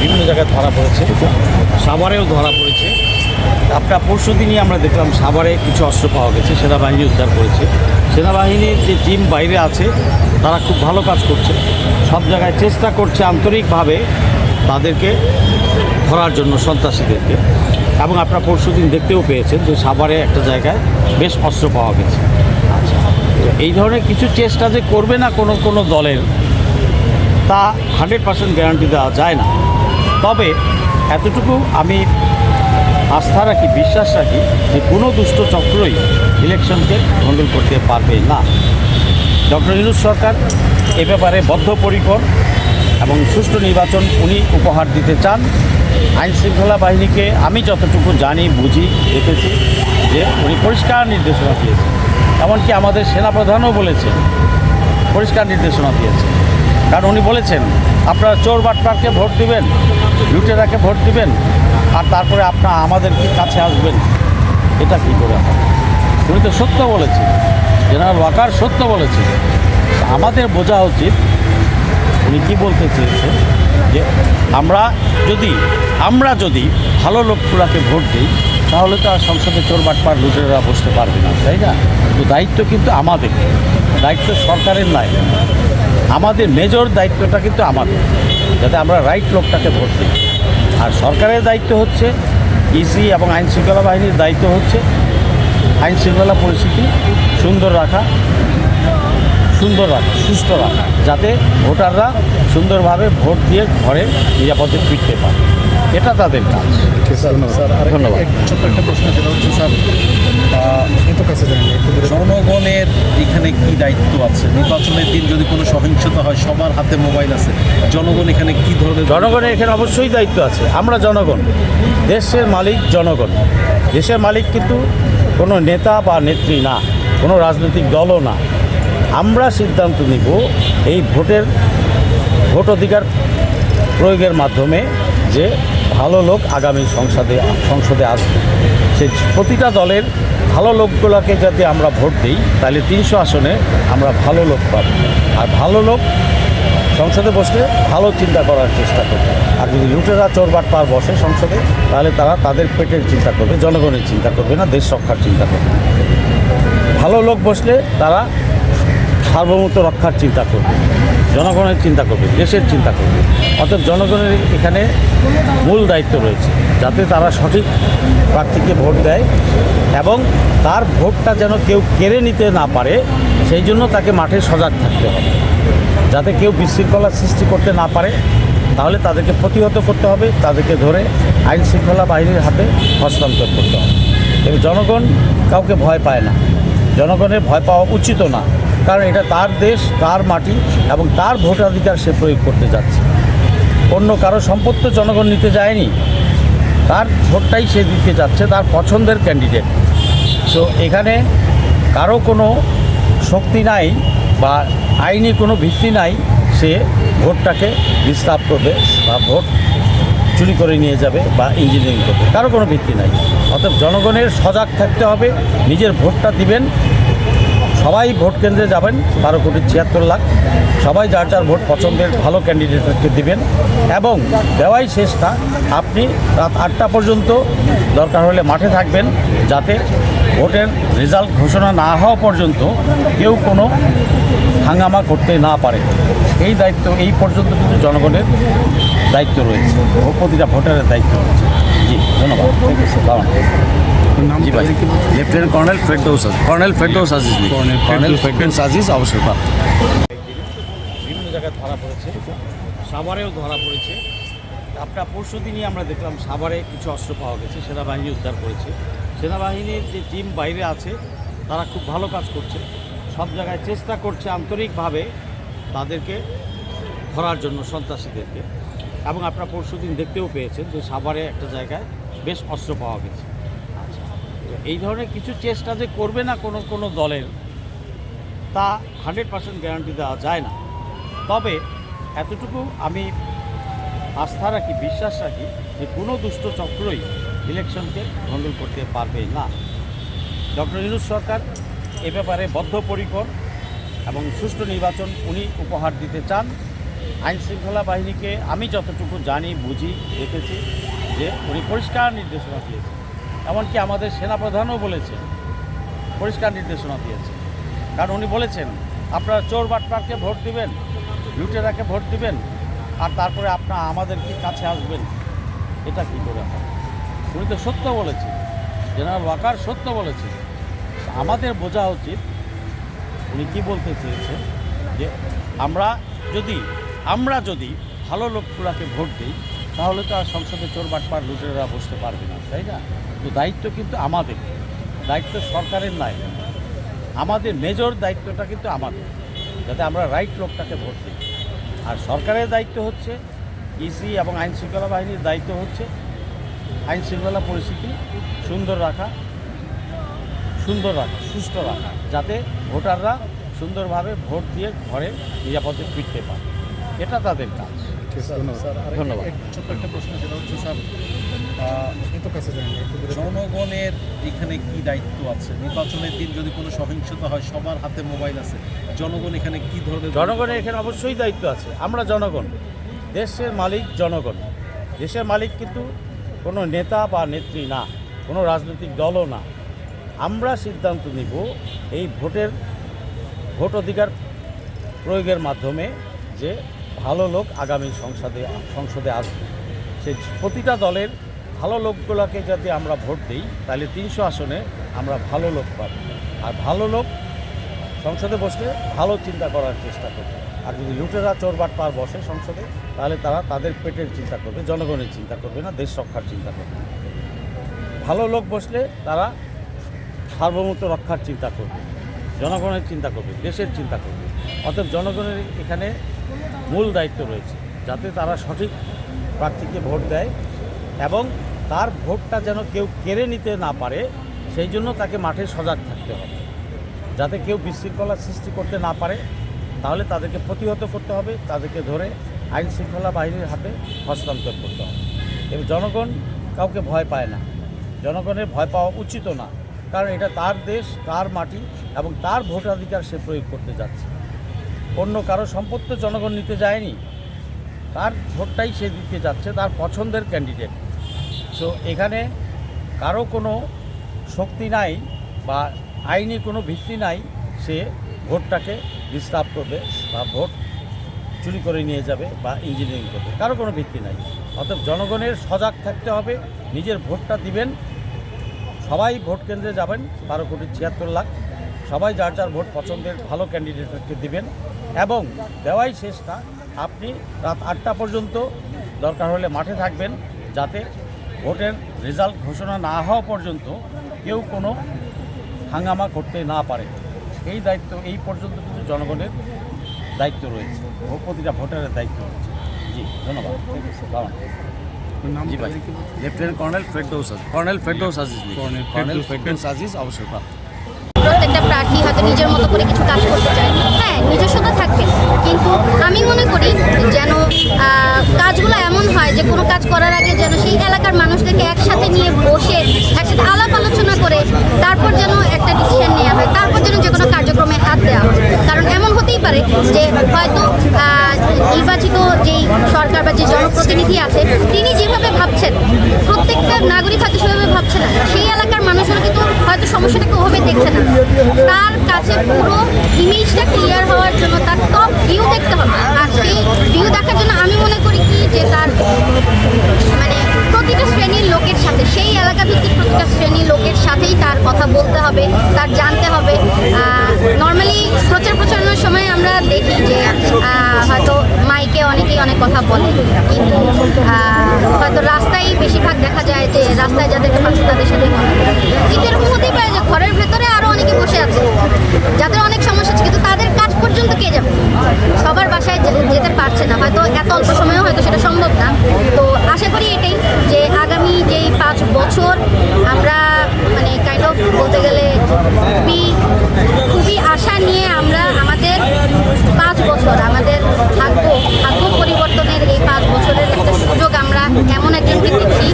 বিভিন্ন জায়গায় ধরা পড়েছে, সাভারেও ধরা পড়েছে। আপনার পরশুদিনই আমরা দেখলাম সাভারে কিছু অস্ত্র পাওয়া গেছে, সেনাবাহিনী উদ্ধার করেছে। সেনাবাহিনীর যে টিম বাইরে আছে তারা খুব ভালো কাজ করছে, সব জায়গায় চেষ্টা করছে আন্তরিকভাবে তাদেরকে ধরার জন্য, সন্ত্রাসীদেরকে। এবং আপনারা পরশুদিন দেখতেও পেয়েছেন যে সাভারে একটা জায়গায় বেশ অস্ত্র পাওয়া গেছে। আচ্ছা, এই ধরনের কিছু চেষ্টা যে করবে না কোনো দলের, তা 100% গ্যারান্টি দেওয়া যায় না। তবে এতটুকু আমি আস্থা রাখি, বিশ্বাস রাখি যে কোনো দুষ্ট চক্রই ইলেকশনকে ভণ্ডুল করতে পারবে না। ডক্টর ইউনূস সরকার এ ব্যাপারে বদ্ধপরিকর এবং সুষ্ঠু নির্বাচন উনি উপহার দিতে চান। আইনশৃঙ্খলা বাহিনীকে আমি যতটুকু জানি, বুঝি, দেখেছি যে উনি পরিষ্কার নির্দেশনা দিয়েছেন। এমনকি আমাদের সেনাপ্রধানও বলেছেন, পরিষ্কার নির্দেশনা দিয়েছেন। কারণ উনি বলেছেন আপনারা চোর বাটপারকে ভোট দিবেন, লুটেরাকে ভোট দিবেন, আর তারপরে আপনারা আমাদের কি কাছে আসবেন, এটা কী করে হয়? উনি তো সত্য বলেছেন, জেনারেল ওয়াকার সত্য বলেছেন। আমাদের বোঝা উচিত উনি কী বলতে চেয়েছেন, যে আমরা যদি ভালো লোকগুলাকে ভোট দিই তাহলে তো আর সংসদে চোর বাটপার লুটেরা বসতে পারবে না, তাই না? তো দায়িত্ব কিন্তু আমাদের, দায়িত্ব সরকারের নয়। আমাদের মেজর দায়িত্বটা কিন্তু আমাদের, যাতে আমরা রাইট লোকটাকে ভোট দিই। আর সরকারের দায়িত্ব হচ্ছে, ইসি এবং আইনশৃঙ্খলা বাহিনীর দায়িত্ব হচ্ছে আইনশৃঙ্খলা পরিস্থিতি সুন্দর রাখা, সুস্থ রাখা, যাতে ভোটাররা সুন্দরভাবে ভোট দিয়ে ঘরে নিরাপদে ফিরতে পারে। এটা তাদের কাজ। ধন্যবাদ। ছোট্ট একটা প্রশ্ন, যেটা হচ্ছে স্যার, জনগণের এখানে কি দায়িত্ব আছে? নির্বাচনের দিন যদি কোনো সহিংসতা হয়, সবার হাতে মোবাইল আছে, জনগণ এখানে কি ধরনের? জনগণের এখানে অবশ্যই দায়িত্ব আছে। আমরা জনগণ, দেশের মালিক জনগণ। দেশের মালিক কিন্তু কোনো নেতা বা নেত্রী না, কোনো রাজনৈতিক দলও না। আমরা সিদ্ধান্ত নিব এই ভোট অধিকার প্রয়োগের মাধ্যমে যে ভালো লোক আগামী সংসদে আসবে। সেই প্রতিটা দলের ভালো লোকগুলোকে যদি আমরা ভোট দিই তাহলে 300 আসনে আমরা ভালো লোক পাব। আর ভালো লোক সংসদে বসলে ভালো চিন্তা করার চেষ্টা করবে। আর যদি লুটেরা চোর বাটপার বসে সংসদে, তাহলে তারা তাদের পেটের চিন্তা করবে, জনগণের চিন্তা করবে না, দেশ রক্ষার চিন্তা করবে। ভালো লোক বসলে তারা সার্বভৌমত্ব রক্ষার চিন্তা করবে, জনগণের চিন্তা করবে, দেশের চিন্তা করবে। অর্থাৎ জনগণের এখানে মূল দায়িত্ব রয়েছে, যাতে তারা সঠিক প্রার্থীকে ভোট দেয় এবং তার ভোটটা যেন কেউ কেড়ে নিতে না পারে, সেই জন্য তাকে মাঠে সজাগ থাকতে হবে, যাতে কেউ বিশৃঙ্খলা সৃষ্টি করতে না পারে। তাহলে তাদেরকে প্রতিহত করতে হবে, তাদেরকে ধরে আইনশৃঙ্খলা বাহিনীর হাতে হস্তান্তর করতে হবে। এবং জনগণ কাউকে ভয় পায় না, জনগণের ভয় পাওয়া উচিত না। কারণ এটা তার দেশ, তার মাটি এবং তার ভোটাধিকার সে প্রয়োগ করতে যাচ্ছে। অন্য কারো সম্পদ তো জনগণ নিতে যায়নি, তার ভোটটাই সে দিতে যাচ্ছে, তার পছন্দের ক্যান্ডিডেট। সো এখানে কারো কোনো শক্তি নাই বা আইনি কোনো ভিত্তি নাই সে ভোটটাকে ডিস্টার্ব করবে বা ভোট চুরি করে নিয়ে যাবে বা ইঞ্জিনিয়ারিং করবে, কারো কোনো ভিত্তি নাই। অর্থাৎ জনগণের সজাগ থাকতে হবে, নিজের ভোটটা দিবেন। সবাই ভোট কেন্দ্রে যাবেন, 12,76,00,000 লাখ, সবাই যার যার ভোট পছন্দের ভালো ক্যান্ডিডেটকে দিবেন। এবং দেওয়াই শেষটা, আপনি রাত 8টা পর্যন্ত দরকার হলে মাঠে থাকবেন, যাতে ভোটের রেজাল্ট ঘোষণা না হওয়া পর্যন্ত কেউ কোনো হাঙ্গামা করতে না পারে। এই দায়িত্ব এই পর্যন্ত কিন্তু জনগণের দায়িত্ব রয়েছে, প্রতিটা ভোটারের দায়িত্ব রয়েছে। জি, ধন্যবাদ। জি ভাই, লেফটেন্যান্ট কর্নেল ফেরদৌস আজিজ অবসরপ্রাপ্ত। বিভিন্ন জায়গায় ধরা পড়েছে, সাভারেও ধরা পড়েছে। আপনার পরশুদিনই আমরা দেখলাম সাভারে কিছু অস্ত্র পাওয়া গেছে, সেনাবাহিনী উদ্ধার করেছে। সেনাবাহিনীর যে টিম বাইরে আছে তারা খুব ভালো কাজ করছে, সব জায়গায় চেষ্টা করছে আন্তরিকভাবে তাদেরকে ধরার জন্য, সন্ত্রাসীদেরকে। এবং আপনারা পরশুদিন দেখতেও পেয়েছেন যে সাভারে একটা জায়গায় বেশ অস্ত্র পাওয়া গেছে। আচ্ছা, এই ধরনের কিছু চেষ্টা যে করবে না কোনো দলের, তা 100% গ্যারান্টি দেওয়া যায় না। তবে এতটুকু আমি আস্থা রাখি, বিশ্বাস রাখি যে কোনো দুষ্ট চক্রই ইলেকশনকে ভণ্ডুল করতে পারবে না। ডক্টর ইউনূস সরকার এ ব্যাপারে বদ্ধপরিকর এবং সুষ্ঠু নির্বাচন উনি উপহার দিতে চান। আইন শৃঙ্খলা বাহিনীকে আমি যতটুকু জানি বুঝি দেখেছি যে উনি পরিষ্কার নির্দেশনা দিয়েছেন, এমনকি আমাদের সেনাপ্রধানও বলেছেন, পরিষ্কার নির্দেশনা দিয়েছেন। কারণ উনি বলেছেন আপনারা চোর বাটপারকে ভোট দিবেন, লুটেরাকে ভোট দিবেন, আর তারপরে আপনারা আমাদের কি কাছে আসবেন, এটা কী করে হয়? উনি তো সত্য বলেছেন, জেনারেল ওয়াকার সত্য বলেছেন। আমাদের বোঝা উচিত উনি কী বলতে চেয়েছেন, যে আমরা যদি ভালো লোকগুলোকে ভোট দিই তাহলে তো আর সংসদে চোর বাটপার লুটেরা বসতে পারবে না, তাই না? তো দায়িত্ব কিন্তু আমাদের, দায়িত্ব সরকারের নয়, আমাদের মেজর দায়িত্বটা কিন্তু আমাদের, যাতে আমরা রাইট লোকটাকে ভোট দিই। আর সরকারের দায়িত্ব হচ্ছে, ইসি এবং আইন শৃঙ্খলা বাহিনীর দায়িত্ব হচ্ছে আইন শৃঙ্খলা পরিস্থিতি সুন্দর রাখা, সুস্থ রাখা, যাতে ভোটাররা সুন্দরভাবে ভোট দিয়ে ঘরে নিরাপদে ফিরতে পারে। এটা তাদের কাজ। ধন্যবাদ। ছোট্ট একটা প্রশ্ন, সেটা হচ্ছে স্যার, জনগণের এখানে কি দায়িত্ব আছে? নির্বাচনের দিন যদি কোনো সহিংসতা হয়, সবার হাতে মোবাইল আছে, জনগণ এখানে কি ধরনের? জনগণের এখানে অবশ্যই দায়িত্ব আছে। আমরা জনগণ, দেশের মালিক জনগণ। দেশের মালিক কিন্তু কোনো নেতা বা নেত্রী না, কোনো রাজনৈতিক দলও না। আমরা সিদ্ধান্ত নিব এই ভোট অধিকার প্রয়োগের মাধ্যমে যে ভালো লোক আগামী সংসদে আসবে। সেই প্রতিটা দলের ভালো লোকগুলোকে যদি আমরা ভোট দিই তাহলে 300 আসনে আমরা ভালো লোক পাব। আর ভালো লোক সংসদে বসলে ভালো চিন্তা করার চেষ্টা করবে। আর যদি লুটেরা চোর বাটপার বসে সংসদে, তাহলে তারা তাদের পেটের চিন্তা করবে, জনগণের চিন্তা করবে না, দেশ রক্ষার চিন্তা করবে। ভালো লোক বসলে তারা সার্বভৌমত্ব রক্ষার চিন্তা করবে, জনগণের চিন্তা করবে, দেশের চিন্তা করবে। অতএব জনগণের এখানে মূল দায়িত্ব রয়েছে, যাতে তারা সঠিক প্রার্থীকে ভোট দেয় এবং তার ভোটটা যেন কেউ কেড়ে নিতে না পারে, সেই জন্য তাকে মাঠে সজাগ থাকতে হবে। যাতে কেউ বিশৃঙ্খলা সৃষ্টি করতে না পারে, তাহলে তাদেরকে প্রতিহত করতে হবে, তাদেরকে ধরে আইন শৃঙ্খলা বাহিনীর হাতে হস্তান্তর করতে হবে। এবং জনগণ কাউকে ভয় পায় না, জনগণের ভয় পাওয়া উচিত না, কারণ এটা তার দেশ, তার মাটি এবং তার ভোটাধিকার সে প্রয়োগ করতে যাচ্ছে। অন্য কারো সম্পদ তো জনগণ নিতে যায়নি, তার ভোটটাই সে দিতে যাচ্ছে, তার পছন্দের ক্যান্ডিডেট। সো এখানে কারো কোনো শক্তি নাই বা আইনি কোনো ভিত্তি নাই সে ভোটটাকে ডিস্টার্ব করবে বা ভোট চুরি করে নিয়ে যাবে বা ইঞ্জিনিয়ারিং করবে, কারো কোনো ভিত্তি নাই। অতএব জনগণের সজাগ থাকতে হবে, নিজের ভোটটা দিবেন। সবাই ভোট কেন্দ্রে যাবেন, 12,76,00,000, সবাই যার যার ভোট পছন্দের ভালো ক্যান্ডিডেটকে দিবেন এবং দেওয়াই শেষটা। আপনি রাত 8টা পর্যন্ত দরকার হলে মাঠে থাকবেন, যাতে ভোটের রেজাল্ট ঘোষণা না হওয়া পর্যন্ত কেউ কোনো হাঙ্গামা করতে না পারে। এই দায়িত্ব এই পর্যন্ত কিন্তু জনগণের দায়িত্ব রয়েছে, প্রতিটা ভোটারের দায়িত্ব রয়েছে। জি, ধন্যবাদ। জি ভাই, লেফটেন্যান্ট কর্নেল ফেরদৌস আজিজ অবসরপ্রাপ্ত। প্রত্যেকটা প্রার্থী হয়তো নিজের মতো করে কিছু কাজ করতে চায়, হ্যাঁ নিজস্বতা থাকবে, কিন্তু আমি মনে করি যেন কাজগুলো এমন হয় যে কোনো কাজ করার আগে যেন সেই এলাকার মানুষদেরকে একসাথে নিয়ে বসে একসাথে আলাপ আলোচনা করে তারপর যেন একটা ডিসিশন নেওয়া হয়, তারপর যেন যে কোনো কার্যক্রমে হাত দেওয়া হয়। কারণ এমন হতেই পারে যে হয়তো নির্বাচিত যেই সরকার বা যে জনপ্রতিনিধি আছে তিনি যেভাবে ভাবছেন প্রত্যেকটা নাগরিক হয়তো সেভাবে ভাবছে না, সেই এলাকার মানুষরা কিন্তু হয়তো সমস্যাটাকে ওভাবে দেখছে না। তার কাছে পুরো ইমেজটা ক্লিয়ার হওয়ার জন্য তার টপ ভিউ দেখতে হবে। আর সেই ভিউ দেখার জন্য আমি মনে করি কি যে তার মানে প্রতিটা শ্রেণীর লোকের সাথে, সেই এলাকা ভিত্তিক প্রতিটা শ্রেণীর লোকের সাথেই তার কথা বলতে হবে, তার জানতে হবে। নর্মালি প্রচারণার সময় আমরা দেখি যে হয়তো মাইকে অনেকেই অনেক কথা বলে, কিন্তু হয়তো রাস্তায় বেশিরভাগ দেখা যায় যে রাস্তায় যাদেরকে পাচ্ছে তাদের সাথে কথা বলে। কিন্তু এরকম হতেই পারে যে ঘরের ভেতরে আরও অনেকে বসে আছে যাদের অনেক সমস্যা আছে, কিন্তু তাদের কাজ পর্যন্ত কে যাবে? সবার বাসায় যেতে পারছে না, হয়তো এত অল্প সময়েও হয়তো সেটা সম্ভব না। তো আশা করি এটাই যে আগামী যেই 5 বছর আমরা মানে কাইন্ড অফ বলতে গেলে খুবই আশা নিয়ে আমরা আমাদের 5 বছর আমাদের ভাগ্য পরিবর্তনের এই 5 বছরের একটা সুযোগ আমরা এমন একজনকে দিচ্ছি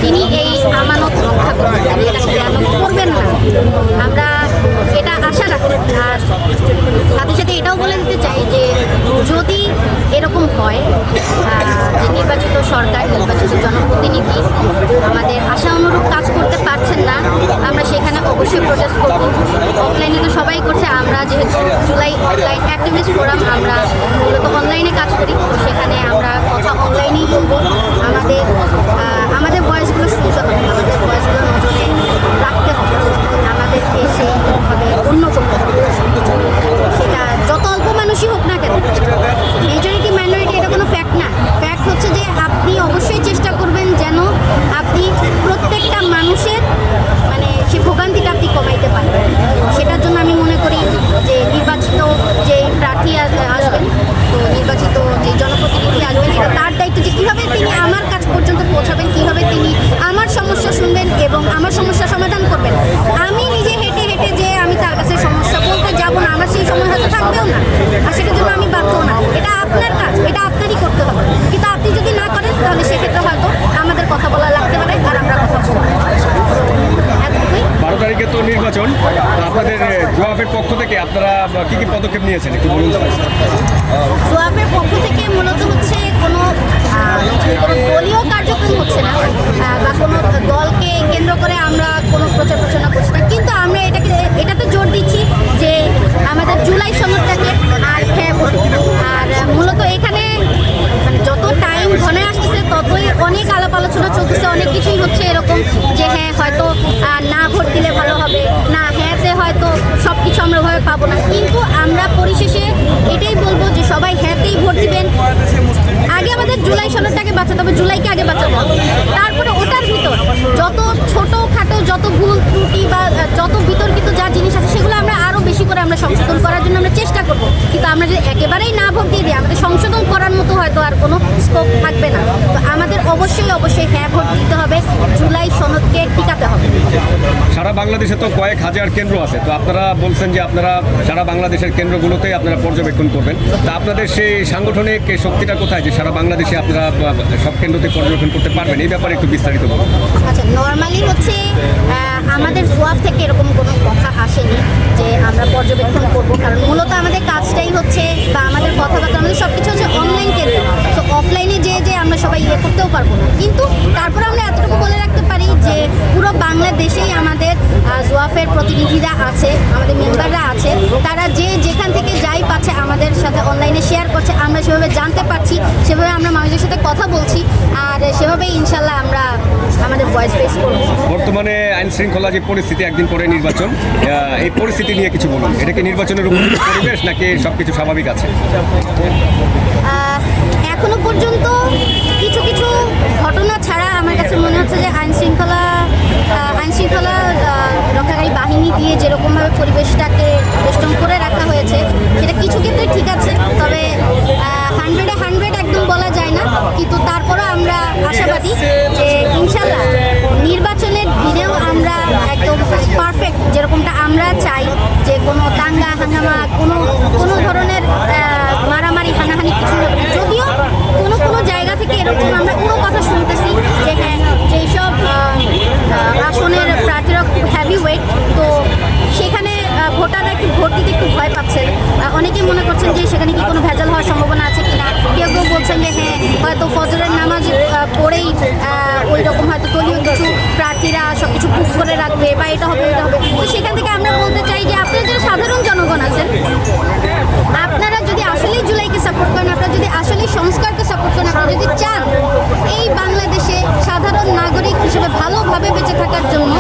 যিনি এই আমানত রক্ষা করবেন, তিনি এটা খেয়ানত করবেন না, আমরা এটা আশা রাখি। আর সাথে সাথে এটাও বলে দিতে চাই যে যদি এরকম হয় যে নির্বাচিত সরকার, নির্বাচিত জনপ্রতিনিধি আমাদের আশা অনুরূপ কাজ করতে পারছেন না, আমরা সেখানে অবশ্যই প্রোটেস্ট করব। অফলাইনে তো সবাই করছে, আমরা যেহেতু জুলাই অনলাইন অ্যাক্টিভিস্ট ফোরাম, আমরা মূলত অনলাইনে কাজ করি, তো সেখানে আমরা কথা অনলাইনেই বলবো। আমাদের ভয়েসগুলো শুনতে হবে, আমাদের ভয়েসগুলো নজরে রাখতে হবে, আমাদেরকে সেইভাবে অন্য করতে হবে। সেটা যত অল্প মানুষই হোক না কেন, মেজরিটি মাইনরিটি এটা কোনো ফ্যাক্ট না। ফ্যাক্ট হচ্ছে যে আপনি অবশ্যই চেষ্টা করবেন যেন আপনি প্রত্যেকটা মানুষের মানে সে ভোগান্তিটা আপনি কমাইতে পারেন। সেটার জন্য আমি মনে করি যে নির্বাচিত যে প্রার্থী আসবেন, তো নির্বাচিত যে জনপ্রতিনিধি আসবেন, এটা তার দায়িত্ব যে কীভাবে তিনি আমার কাছ পর্যন্ত পৌঁছাবেন, কীভাবে তিনি আমার সমস্যা শুনবেন এবং আমার সমস্যা সমাধান করবেন। আমি নিজে হেঁটে হেঁটে যে আমি তার কাছে সমস্যা বলতে যাব না, আমার সেই সময় হয়তো থাকবেও না, আর সেটার জন্য আমি বাধ্য না। এটা আপনার কাজ, এটা আপনারই করতে হবে। কিন্তু আপনি যদি না করেন তাহলে সেক্ষেত্রে হয়তো আমাদের কথা বলা লাগতে পারে, আর আমরা কথা বলবো। এতটুকুই। 12 তারিখে তো নির্বাচন, তো আপনাদের জোয়াফের পক্ষ থেকে আপনারা কি কি পদক্ষেপ নিয়েছেন একটু বলুন। সোয়াফের পক্ষ থেকে মূলত হচ্ছে কোনো দলীয় কার্যক্রম হচ্ছে না, বা কোনো দলকে কেন্দ্র করে আমরা কোনো প্রচার প্রচারণা করছি না, কিন্তু আমরা এটাতে জোর দিচ্ছি যে আমাদের জুলাই সনদটাকে আর আর মূলত এখানে মানে যত টাইম ঘনে আসতেছে ততই অনেক আলাপ আলোচনা চলতেছে, অনেক কিছুই হচ্ছে এরকম যে হ্যাঁ হয়তো না ভোট দিলে ভালো হবে, না হ্যাঁতে হয়তো সব কিছু আমরা ভাবে পাবো না। কিন্তু আমরা পরিশেষে এটাই বলবো যে সবাই হ্যাঁতেই ভোট দিবেন। আগে আমাদের জুলাই সনদটাকে বাঁচাতে হবে, জুলাইকে আগে বাঁচাতে হবে, তারপরে ওটার ভিতর যত ছোটোখাটো যত ভুল ত্রুটি বা যত বিতর্কিত যা জিনিস আছে সেগুলো আমরা আরও বেশি করে আমরা সংশোধন করার জন্য আমরা চেষ্টা করব। কিন্তু আমরা যদি একেবারেই না ভোট দিয়ে দিই, আমাদের সংশোধন করার মতো হয়তো আর কোনো স্কোপ থাকবে না। তো আমাদের অবশ্যই হ্যাঁ ভোট দিতে হবে, জুলাই সনদকে টিকাতে হবে। সারা বাংলাদেশে তো কয়েক হাজার কেন্দ্র আছে, তো আপনারা বলছেন যে আপনারা সারা বাংলাদেশের কেন্দ্রগুলোতেই আপনারা পর্যবেক্ষণ করবেন, তা আপনাদের সেই সাংগঠনিক শক্তিটা কোথায় যে সারা বাংলাদেশে আপনারা সব কেন্দ্রতে পর্যবেক্ষণ করতে পারবেন? এই ব্যাপারে একটু বিস্তারিত বলুন। আচ্ছা, নর্মালি হচ্ছে আমাদের সোয়াফ থেকে এরকম কোনো কথা আসেনি যে আমরা পর্যবেক্ষণ করব, কারণ মূলত আমাদের কাজটাই হচ্ছে বা আমাদের কথাবার্তা আমাদের সব কিছু হচ্ছে অনলাইন কেন্দ্র। তো অফলাইনে যে আমরা সবাই করতেও পারবো না, কিন্তু তারপর আমরা এতটুকু বলে রাখতে পারি যে পুরো বাংলাদেশেই আমাদের সোয়াফের প্রতিনিধিরা আছে, আমাদের মেম্বাররা আছে, তারা যেখান থেকে যাই পাচ্ছে আমাদের সাথে অনলাইনে শেয়ার করছে, আমরা সেভাবে জানতে পারছি, সেভাবে আমরা মানুষের সাথে কথা বলছি, আর সেভাবেই ইনশাল্লাহ আমরা আমাদের ভয়েস পেশ করবো। বর্তমানে আইন শৃঙ্খলা যে পরিস্থিতি, একদিন পরে নির্বাচন, এই পরিস্থিতি নিয়ে কিছু বলুন। এটা কি নির্বাচনের উপযুক্ত পরিবেশ নাকি সব কিছু স্বাভাবিক আছে? এখনো পর্যন্ত কিছু কিছু ঘটনা ছাড়া আমার কাছে মনে হচ্ছে যে আইন শৃঙ্খলা রক্ষাকারী বাহিনী দিয়ে যেরকমভাবে পরিবেশটাকে বেষ্টন করে রাখা হয়েছে সেটা কিছু ক্ষেত্রে ঠিক আছে, তবে 100-100 একদম বলা যায় না, কিন্তু তারপরও আমরা আশাবাদী যে ইনশাল্লাহ নির্বাচনের দিনেও আমরা একদম পারফেক্ট যেরকমটা আমরা চাই, যে কোনো দাঙ্গা হাঙ্গামা কোনো ধরনের মারামারি হানাহানি কিছু হবে না। যদিও কোনো জায়গা থেকে এরকম আমরা পুরো কথা শুনতেছি যে হ্যাঁ যেসব আসনের প্রার্থীরা খুব হ্যাভি ওয়েট, তো সেখানে ভোটাররা একটু ভোট দিতে একটু ভয় পাচ্ছেন। অনেকেই মনে করছেন যে সেখানে কি কোনো ভেজাল হওয়ার সম্ভাবনা আছে কিনা, কেউ বলছেন যে হ্যাঁ হয়তো ফজরের নামাজ পড়েই ওই রকম হয়তো দলীয় কিছু প্রার্থীরা সব কিছু বুক করে রাখবে বা এটা হবে ওইটা হবে। তো সেখান থেকে আমরা বলতে চাই যে আপনারা যারা সাধারণ জনগণ আছেন, আপনারা যদি আসলেই জুলাইকে সাপোর্ট করেন, আপনারা যদি আসলেই সংস্কারকে সাপোর্ট করেন, আপনারা যদি চান এই বাংলাদেশে সাধারণ নাগরিক হিসেবে ভালোভাবে বেঁচে থাকার জন্য,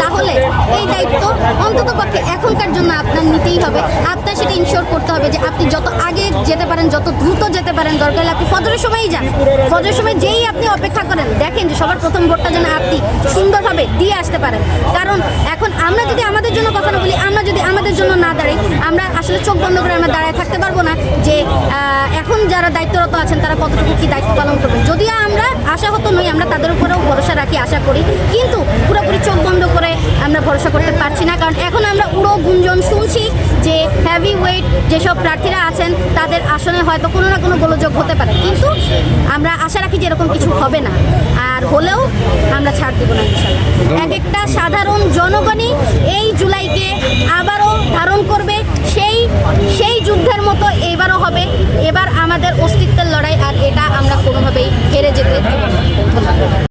তাহলে এই দায়িত্ব অন্ততপক্ষে এখনকার জন্য আপনার নিতেই হবে। আপনার সেটা ইনশিওর করতে হবে যে আপনি যত আগে যেতে পারেন, যত দ্রুত যেতে পারেন, দরকার হলে আপনি ফজরের সময়ই যান, ফজরের সময় যেই আপনি অপেক্ষা করেন, দেখেন যে সবার প্রথম ভোটটা যেন আপনি সুন্দরভাবে দিয়ে আসতে পারেন। কারণ এখন আমরা যদি আমাদের জন্য কথা না বলি, আমরা যদি আমাদের জন্য না দাঁড়াই, আমরা আসলে চোখ বন্ধ করে আমরা দাঁড়ায় থাকতে পারবো না যে এখন যারা দায়িত্বরত আছেন তারা কতটুকু কি দায়িত্ব পালন করবেন। যদিও আমরা আশাহত নই, আমরা তাদের উপরেও ভরসা রাখি, আশা করি, কিন্তু পুরোপুরি চোখ বন্ধ করে আমরা ভরসা করতে পারছি না, কারণ এখন আমরা উড়ো গুঞ্জন শুনছি যে হেভি ওয়েট যেসব প্রার্থীরা আছেন তাদের আসনে হয়তো কোনো না কোনো গোলযোগ হতে পারে, কিন্তু আমরা আশা রাখি যে এরকম কিছু হবে না, আর হলেও আমরা ছাড় দেবো না ইনশাল্লাহ। এক একটা সাধারণ জনগণই এই জুলাইকে আবারও ধারণ করবে, সেই যুদ্ধের মতো এবারও হবে। এবার আমাদের অস্তিত্বের লড়াই, আর এটা আমরা কোনোভাবেই হেরে যেতে